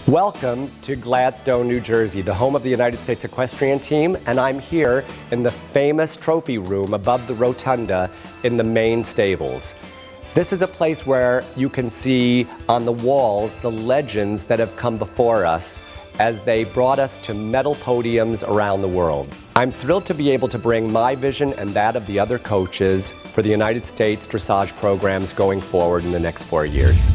Welcome to Gladstone, New Jersey, the home of the United States Equestrian Team, and I'm here in the famous trophy room above the rotunda in the main stables. This is a place where you can see on the walls the legends that have come before us as they brought us to medal podiums around the world. I'm thrilled to be able to bring my vision and that of the other coaches for the United States dressage programs going forward in the next 4 years.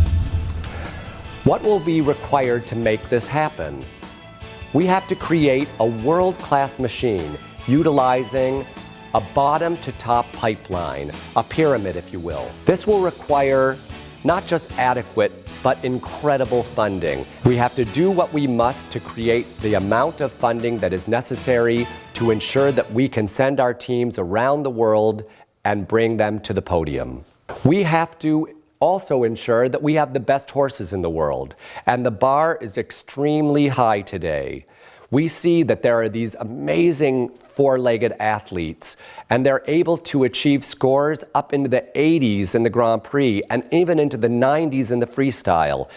What will be required to make this happen? We have to create a world-class machine utilizing a bottom-to-top pipeline, a pyramid if you will. This will require not just adequate but incredible funding. We have to do what we must to create the amount of funding that is necessary to ensure that we can send our teams around the world and bring them to the podium. We have to also ensure that we have the best horses in the world, and the bar is extremely high today. We see that there are these amazing four-legged athletes, and they're able to achieve scores up into the 80s in the Grand Prix and even into the 90s in the freestyle.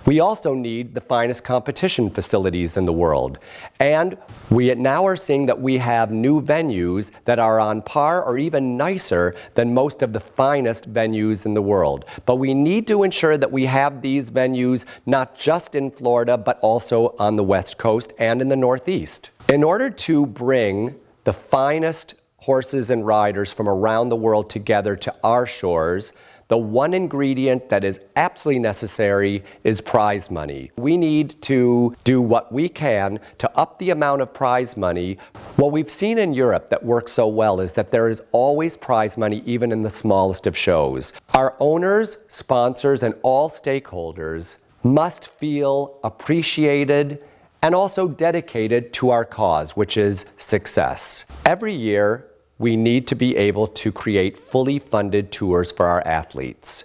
We also need the finest competition facilities in the world. And we now are seeing that we have new venues that are on par or even nicer than most of the finest venues in the world. But we need to ensure that we have these venues not just in Florida, but also on the West Coast and in the Northeast. In order to bring the finest horses and riders from around the world together to our shores, the one ingredient that is absolutely necessary is prize money. We need to do what we can to up the amount of prize money. What we've seen in Europe that works so well is that there is always prize money even in the smallest of shows. Our owners, sponsors, and all stakeholders must feel appreciated and also dedicated to our cause, which is success. Every year, we need to be able to create fully funded tours for our athletes.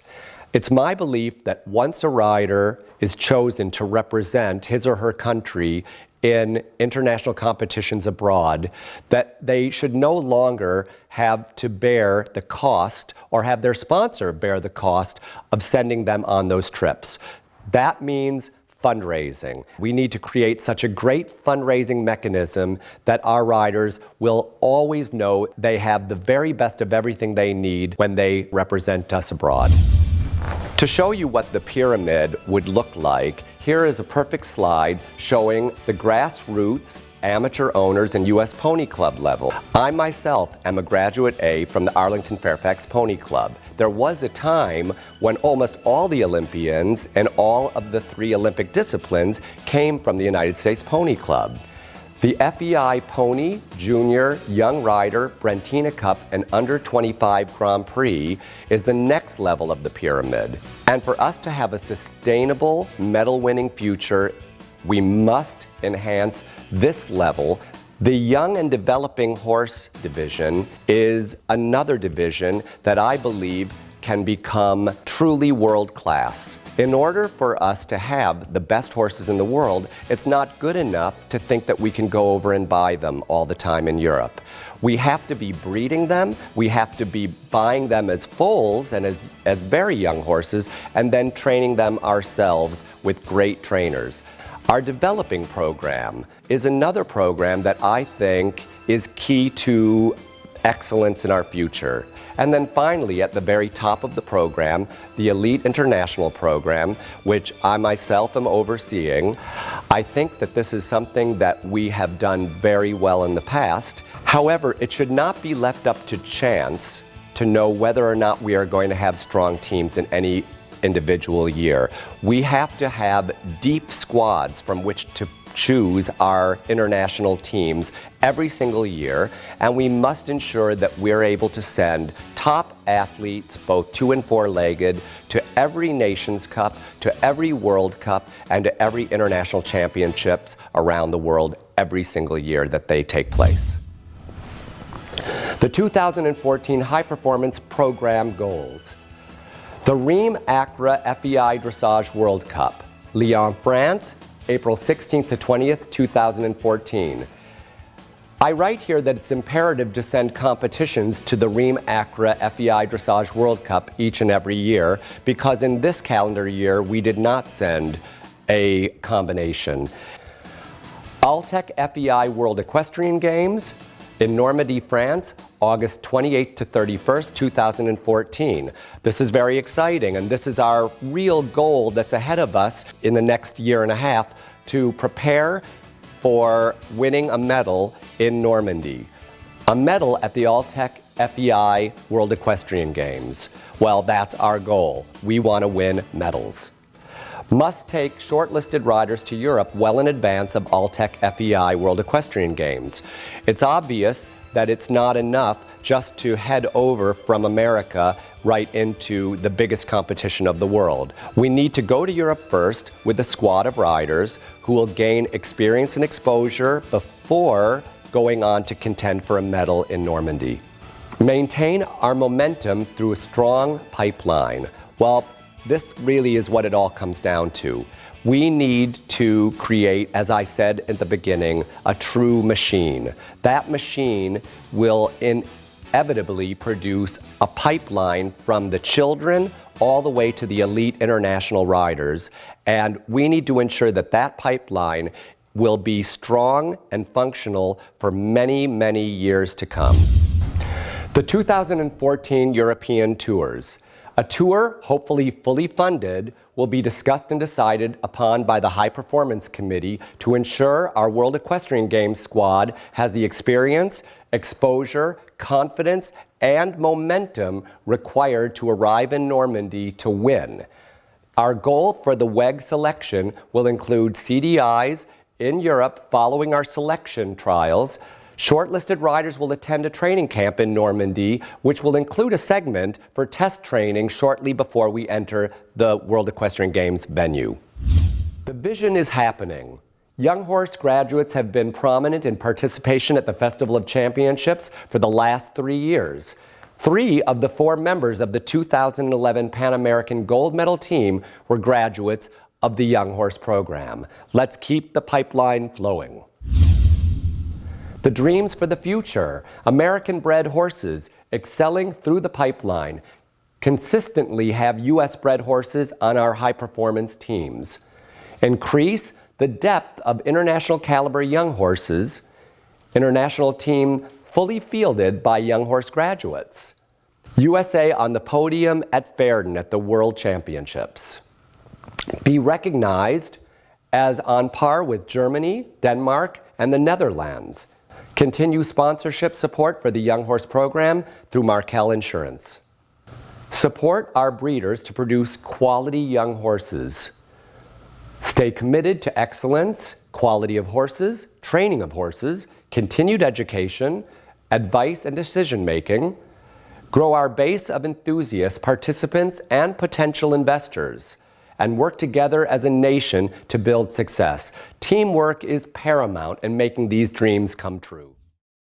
It's my belief that once a rider is chosen to represent his or her country in international competitions abroad, that they should no longer have to bear the cost or have their sponsor bear the cost of sending them on those trips. That means fundraising. We need to create such a great fundraising mechanism that our riders will always know they have the very best of everything they need when they represent us abroad. To show you what the pyramid would look like, here is a perfect slide showing the grassroots amateur owners and U.S. Pony Club level. I myself am a graduate A from the Arlington Fairfax Pony Club. There was a time when almost all the Olympians in all of the 3 Olympic disciplines came from the United States Pony Club. The FEI Pony, Junior, Young Rider, Brentina Cup, and Under 25 Grand Prix is the next level of the pyramid. And for us to have a sustainable medal-winning future, we must enhance this level. The young and developing horse division is another division that I believe can become truly world-class. In order for us to have the best horses in the world, it's not good enough to think that we can go over and buy them all the time in Europe. We have to be breeding them, we have to be buying them as foals and as very young horses, and then training them ourselves with great trainers. Our developing program is another program that I think is key to excellence in our future. And then finally, at the very top of the program, the Elite International program, which I myself am overseeing. I think that this is something that we have done very well in the past. However, it should not be left up to chance to know whether or not we are going to have strong teams in any individual year. We have to have deep squads from which to choose our international teams every single year, and we must ensure that we're able to send top athletes, both 2- and 4-legged, to every Nations Cup, to every World Cup, and to every international championships around the world every single year that they take place. The 2014 High Performance Program Goals. The Reims Accra FEI Dressage World Cup, Lyon, France, April 16th to 20th, 2014. I write here that it's imperative to send competitions to the Reims Accra FEI Dressage World Cup each and every year, because in this calendar year we did not send a combination. Alltech FEI World Equestrian Games in Normandy, France, August 28th to 31st, 2014. This is very exciting, and this is our real goal that's ahead of us in the next year and a half to prepare for winning a medal in Normandy. A medal at the Alltech FEI World Equestrian Games. Well, that's our goal. We want to win medals. Must take shortlisted riders to Europe well in advance of Alltech FEI World Equestrian Games. It's obvious that it's not enough just to head over from America right into the biggest competition of the world. We need to go to Europe first with a squad of riders who will gain experience and exposure before going on to contend for a medal in Normandy. Maintain our momentum through a strong pipeline. Well, this really is what it all comes down to. We need to create, as I said at the beginning, a true machine. That machine will inevitably produce a pipeline from the children all the way to the elite international riders. And we need to ensure that that pipeline will be strong and functional for many, many years to come. The 2014 European Tours. A tour, hopefully fully funded, will be discussed and decided upon by the High Performance Committee to ensure our World Equestrian Games squad has the experience, exposure, confidence, and momentum required to arrive in Normandy to win. Our goal for the WEG selection will include CDIs in Europe following our selection trials. Shortlisted riders will attend a training camp in Normandy, which will include a segment for test training shortly before we enter the World Equestrian Games venue. The vision is happening. Young horse graduates have been prominent in participation at the Festival of Championships for the last 3 years. 3 of the 4 members of the 2011 Pan American gold medal team were graduates of the Young Horse program. Let's keep the pipeline flowing. The dreams for the future. American-bred horses excelling through the pipeline. Consistently have U.S.-bred horses on our high-performance teams. Increase the depth of international caliber young horses. International team fully fielded by young horse graduates. USA on the podium at Phairton at the World Championships. Be recognized as on par with Germany, Denmark, and the Netherlands. Continue sponsorship support for the Young Horse program through Markel Insurance. Support our breeders to produce quality young horses. Stay committed to excellence, quality of horses, training of horses, continued education, advice and decision making. Grow our base of enthusiasts, participants, and potential investors. And work together as a nation to build success. Teamwork is paramount in making these dreams come true.